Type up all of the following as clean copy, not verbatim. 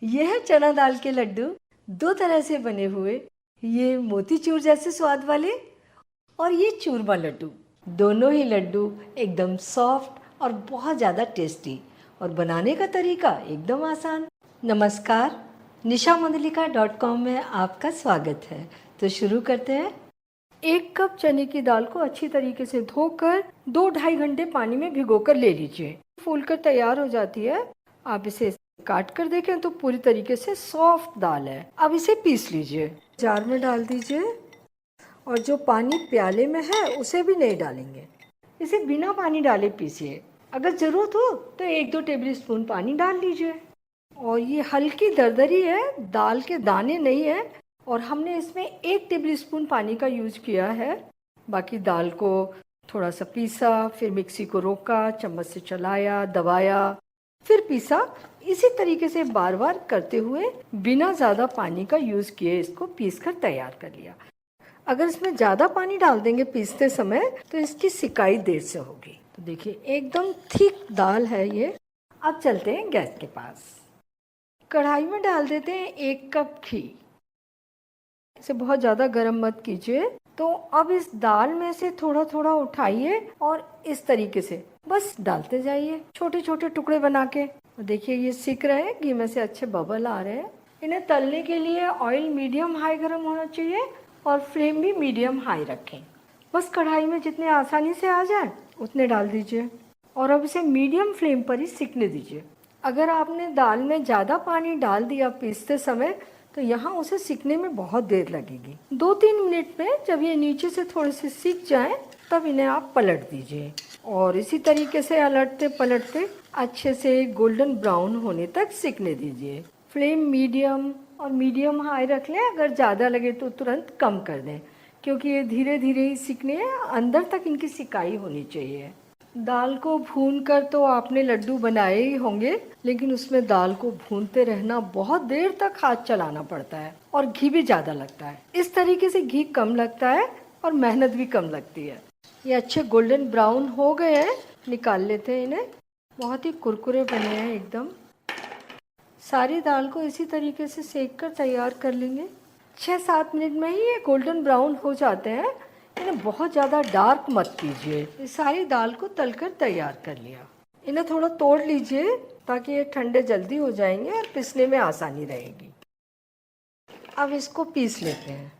ये है चना दाल के लड्डू, दो तरह से बने हुए। ये मोतीचूर जैसे स्वाद वाले और ये चूरमा लड्डू। दोनों ही लड्डू एकदम सॉफ्ट और बहुत ज़्यादा टेस्टी, और बनाने का तरीका एकदम आसान। नमस्कार, nishamandalika.com में आपका स्वागत है। तो शुरू करते हैं। 1 कप चने की दाल को अच्छी तरीके से धोकर 2-2.5 घंटे पानी में भिगोकर ले लीजिए। फूलकर तैयार हो जाती है। आप इसे काट कर देखें तो पूरी तरीके से सॉफ्ट दाल है। अब इसे पीस लीजिए, जार में डाल दीजिए, और जो पानी प्याले में है उसे भी नहीं डालेंगे। इसे बिना पानी डाले पीसिए। अगर ज़रूरत हो तो 1-2 टेबल स्पून पानी डाल लीजिए। और ये हल्की दरदरी है, दाल के दाने नहीं है, और हमने इसमें 1 टेबल स्पून पानी का यूज किया है। बाकी दाल को थोड़ा सा पीसा, फिर मिक्सी को रोका, चम्मच से चलाया, दबाया, फिर पीसा। इसी तरीके से बार बार करते हुए बिना ज़्यादा पानी का यूज़ किए इसको पीस कर तैयार कर लिया। अगर इसमें ज़्यादा पानी डाल देंगे पीसते समय तो इसकी सिकाई देर से होगी। तो देखिए एकदम थिक दाल है ये। अब चलते हैं गैस के पास। कढ़ाई में डाल देते हैं 1 कप घी। इसे बहुत ज़्यादा गर्म मत कीजिए। तो अब इस दाल में से थोड़ा थोड़ा उठाइए और इस तरीके से बस डालते जाइए, छोटे छोटे टुकड़े बना के। देखिए ये सिक रहे हैं, घी में से अच्छे बबल आ रहे हैं। इन्हें तलने के लिए ऑयल मीडियम हाई गर्म होना चाहिए और फ्लेम भी मीडियम हाई रखें। बस कढ़ाई में जितने आसानी से आ जाए उतने डाल दीजिए, और अब इसे मीडियम फ्लेम पर ही सिकने दीजिए। अगर आपने दाल में ज़्यादा पानी डाल दिया पीसते समय तो यहाँ उसे सिकने में बहुत देर लगेगी। 2-3 मिनट में जब ये नीचे से थोड़े से सिक जाएं तब इन्हें आप पलट दीजिए, और इसी तरीके से अलटते पलटते अच्छे से गोल्डन ब्राउन होने तक सिकने दीजिए। फ्लेम मीडियम और मीडियम हाई रख लें। अगर ज़्यादा लगे तो तुरंत कम कर दें, क्योंकि ये धीरे धीरे ही सिकने हैं, अंदर तक इनकी सिकाई होनी चाहिए। दाल को भूनकर तो आपने लड्डू बनाए ही होंगे, लेकिन उसमें दाल को भूनते रहना, बहुत देर तक हाथ चलाना पड़ता है, और घी भी ज़्यादा लगता है। इस तरीके से घी कम लगता है और मेहनत भी कम लगती है। ये अच्छे गोल्डन ब्राउन हो गए हैं, निकाल लेते हैं इन्हें। बहुत ही कुरकुरे बने हैं एकदम। सारी दाल को इसी तरीके से सेक कर तैयार कर लेंगे। 6-7 मिनट में ही ये गोल्डन ब्राउन हो जाते हैं। इन्हें बहुत ज़्यादा डार्क मत कीजिए। ये सारी दाल को तलकर तैयार कर लिया। इन्हें थोड़ा तोड़ लीजिए ताकि ये ठंडे जल्दी हो जाएंगे और पिसने में आसानी रहेगी। अब इसको पीस लेते हैं।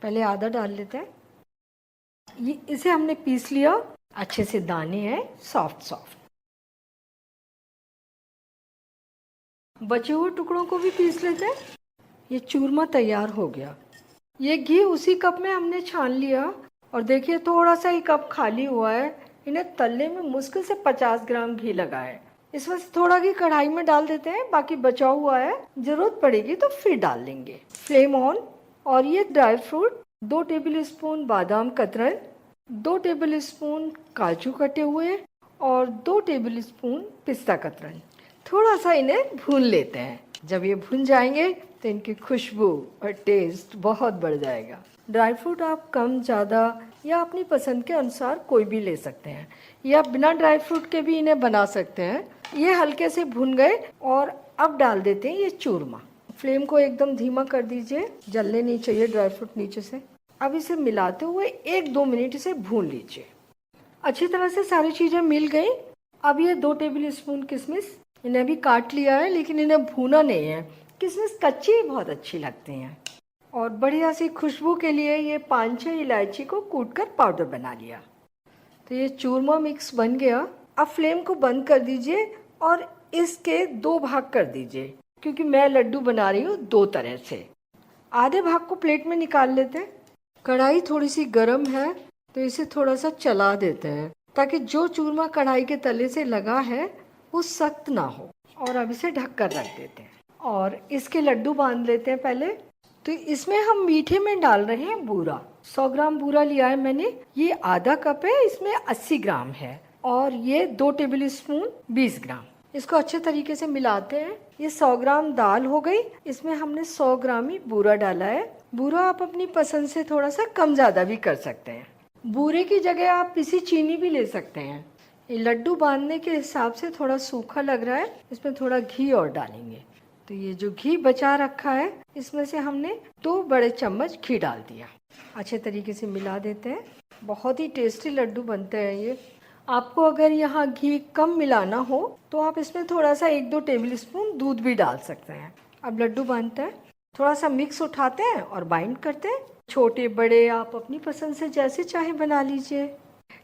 पहले आधा डाल लेते हैं। ये इसे हमने पीस लिया, अच्छे से दाने हैं सॉफ्ट सॉफ्ट। बचे हुए टुकड़ों को भी पीस लेते हैं। ये चूरमा तैयार हो गया। ये घी उसी कप में हमने छान लिया, और देखिए थोड़ा सा ही कप खाली हुआ है। इन्हें तलने में मुश्किल से 50 ग्राम घी लगा है। इसमें से थोड़ा घी कढ़ाई में डाल देते हैं, बाकी बचा हुआ है, जरूरत पड़ेगी तो फिर डाल लेंगे। Flame on. और ये ड्राई फ्रूट 2 टेबल स्पून बादाम कतरन, 2 टेबल स्पून काजू कटे हुए, और 2 टेबल स्पून पिस्ता कतरन। थोड़ा सा इन्हें भून लेते हैं। जब ये भुन जाएंगे तो इनकी खुशबू और टेस्ट बहुत बढ़ जाएगा। ड्राई फ्रूट आप कम ज़्यादा या अपनी पसंद के अनुसार कोई भी ले सकते हैं, या बिना ड्राई फ्रूट के भी इन्हें बना सकते हैं। ये हल्के से भुन गए, और अब डाल देते हैं ये चूरमा। फ्लेम को एकदम धीमा कर दीजिए, जलने नहीं चाहिए ड्राई फ्रूट नीचे से। अब इसे मिलाते हुए 1-2 मिनट इसे भून लीजिए। अच्छी तरह से सारी चीज़ें मिल गई। अब ये 2 टेबल स्पून किशमिश, इन्हें भी काट लिया है, लेकिन इन्हें भूना नहीं है। किशमिश कच्ची ही बहुत अच्छी लगती हैं। और बढ़िया सी खुशबू के लिए ये 5-6 इलायची को कूटकर पाउडर बना लिया। तो ये चूरमा मिक्स बन गया। अब फ्लेम को बंद कर दीजिए और इसके 2 भाग कर दीजिए, क्योंकि मैं लड्डू बना रही हूँ 2 तरह से। आधे भाग को प्लेट में निकाल लेते हैं। कढ़ाई थोड़ी सी गर्म है तो इसे थोड़ा सा चला देते हैं, ताकि जो चूरमा कढ़ाई के तले से लगा है वो सख्त ना हो। और अब इसे ढक कर रख देते हैं, और इसके लड्डू बांध लेते हैं पहले। तो इसमें हम मीठे में डाल रहे हैं बूरा। 100 ग्राम बूरा लिया है मैंने। ये आधा कप है, इसमें 80 ग्राम है, और ये 2 टेबल स्पून 20 ग्राम। इसको अच्छे तरीके से मिलाते हैं। ये 100 ग्राम दाल हो गई, इसमें हमने 100 ग्राम ही बूरा डाला है। बूरा आप अपनी पसंद से थोड़ा सा कम ज़्यादा भी कर सकते हैं। बूरे की जगह आप पिसी चीनी भी ले सकते हैं। ये लड्डू बांधने के हिसाब से थोड़ा सूखा लग रहा है, इसमें थोड़ा घी और डालेंगे। तो ये जो घी बचा रखा है इसमें से हमने 2 बड़े चम्मच घी डाल दिया। अच्छे तरीके से मिला देते हैं। बहुत ही टेस्टी लड्डू बनते हैं ये। आपको अगर यहाँ घी कम मिलाना हो तो आप इसमें थोड़ा सा 1-2 टेबल स्पून दूध भी डाल सकते हैं। अब लड्डू बांधते हैं, थोड़ा सा मिक्स उठाते हैं और बाइंड करते हैं। छोटे बड़े आप अपनी पसंद से जैसे चाहे बना लीजिए।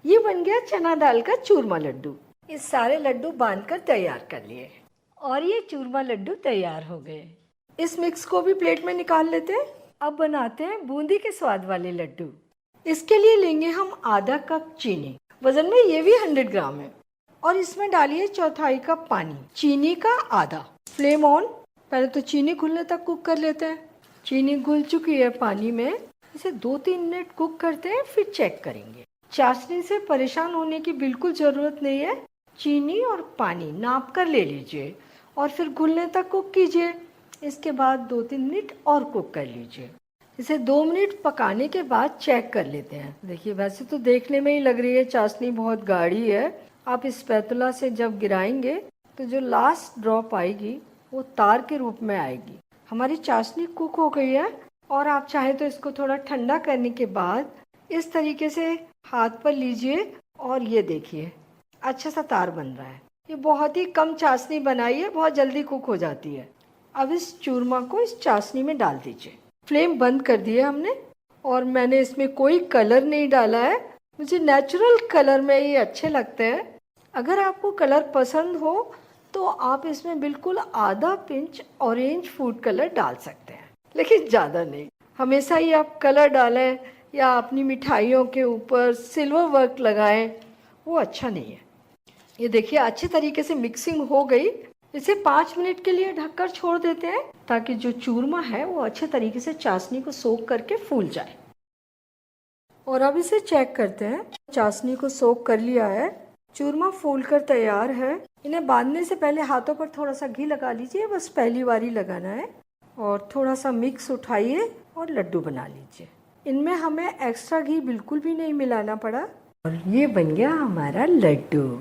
ये बन गया चना दाल का चूरमा लड्डू। इस सारे लड्डू बांधकर तैयार कर लिए और ये चूरमा लड्डू तैयार हो गए। इस मिक्स को भी प्लेट में निकाल लेते हैं। अब बनाते हैं बूंदी के स्वाद वाले लड्डू। इसके लिए लेंगे हम आधा कप चीनी, वजन में ये भी 100 ग्राम है, और इसमें डालिए 1/4 कप पानी, चीनी का आधा। Flame on. पहले तो चीनी घुलने तक कुक कर लेते हैं। चीनी घुल चुकी है पानी में, इसे 2-3 मिनट कुक करते हैं, फिर चेक करेंगे। चाशनी से परेशान होने की बिल्कुल ज़रूरत नहीं है। चीनी और पानी नाप कर ले लीजिए और फिर घुलने तक कुक कीजिए। इसके बाद 2-3 मिनट और कुक कर लीजिए। इसे 2 मिनट पकाने के बाद चेक कर लेते हैं। देखिए, वैसे तो देखने में ही लग रही है चाशनी बहुत गाढ़ी है। आप इस स्पैटुला से जब गिराएंगे तो जो लास्ट ड्रॉप आएगी वो तार के रूप में आएगी। हमारी चाशनी कुक हो गई है और आप चाहे तो इसको थोड़ा ठंडा करने के बाद इस तरीके से हाथ पर लीजिए और ये देखिए अच्छा सा तार बन रहा है। ये बहुत ही कम चाशनी बनाई है, बहुत जल्दी कुक हो जाती है। अब इस चूरमा को इस चाशनी में डाल दीजिए। फ्लेम बंद कर दिया हमने और मैंने इसमें कोई कलर नहीं डाला है। मुझे नेचुरल कलर में ये अच्छे लगते हैं। अगर आपको कलर पसंद हो तो आप इसमें बिल्कुल आधा पिंच ऑरेंज फूड कलर डाल सकते हैं, लेकिन ज़्यादा नहीं। हमेशा ही आप कलर डालें या अपनी मिठाइयों के ऊपर सिल्वर वर्क लगाएं, वो अच्छा नहीं है। ये देखिए अच्छे तरीके से मिक्सिंग हो गई। इसे 5 मिनट के लिए ढककर छोड़ देते हैं ताकि जो चूरमा है वो अच्छे तरीके से चाशनी को सोख करके फूल जाए। और अब इसे चेक करते हैं। चाशनी को सोख कर लिया है, चूरमा फूलकर तैयार है। इन्हें बांधने से पहले हाथों पर थोड़ा सा घी लगा लीजिए, बस पहली बार ही लगाना है। और थोड़ा सा मिक्स उठाइए और लड्डू बना लीजिए। इनमें हमें एक्स्ट्रा घी बिल्कुल भी नहीं मिलाना पड़ा और ये बन गया हमारा लड्डू।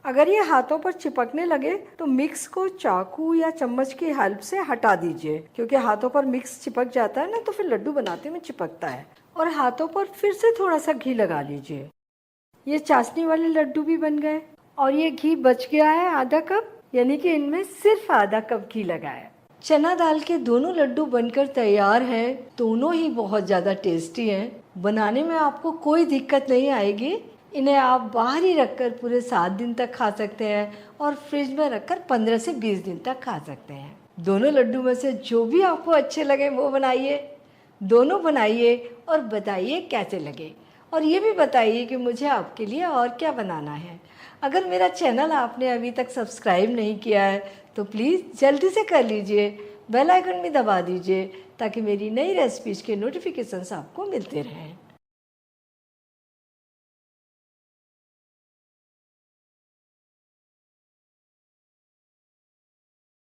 अगर ये हाथों पर चिपकने लगे तो मिक्स को चाकू या चम्मच की हेल्प से हटा दीजिए, क्योंकि हाथों पर मिक्स चिपक जाता है ना, तो फिर लड्डू बनाते में चिपकता है। और हाथों पर फिर से थोड़ा सा घी लगा लीजिए। ये चाशनी वाले लड्डू भी बन गए और ये घी बच गया है आधा कप, यानी कि इनमें सिर्फ आधा कप घी लगा है। चना दाल के दोनों लड्डू बनकर तैयार हैं। दोनों ही बहुत ज़्यादा टेस्टी हैं। बनाने में आपको कोई दिक्कत नहीं आएगी। इन्हें आप बाहर ही रखकर पूरे 7 दिन तक खा सकते हैं और फ्रिज में रखकर 15 से 20 दिन तक खा सकते हैं। दोनों लड्डू में से जो भी आपको अच्छे लगे वो बनाइए, दोनों बनाइए और बताइए कैसे लगे। और ये भी बताइए कि मुझे आपके लिए और क्या बनाना है। अगर मेरा चैनल आपने अभी तक सब्सक्राइब नहीं किया है तो प्लीज़ जल्दी से कर लीजिए, बेल आइकन भी दबा दीजिए ताकि मेरी नई रेसिपीज़ के नोटिफिकेशंस आपको मिलते रहें।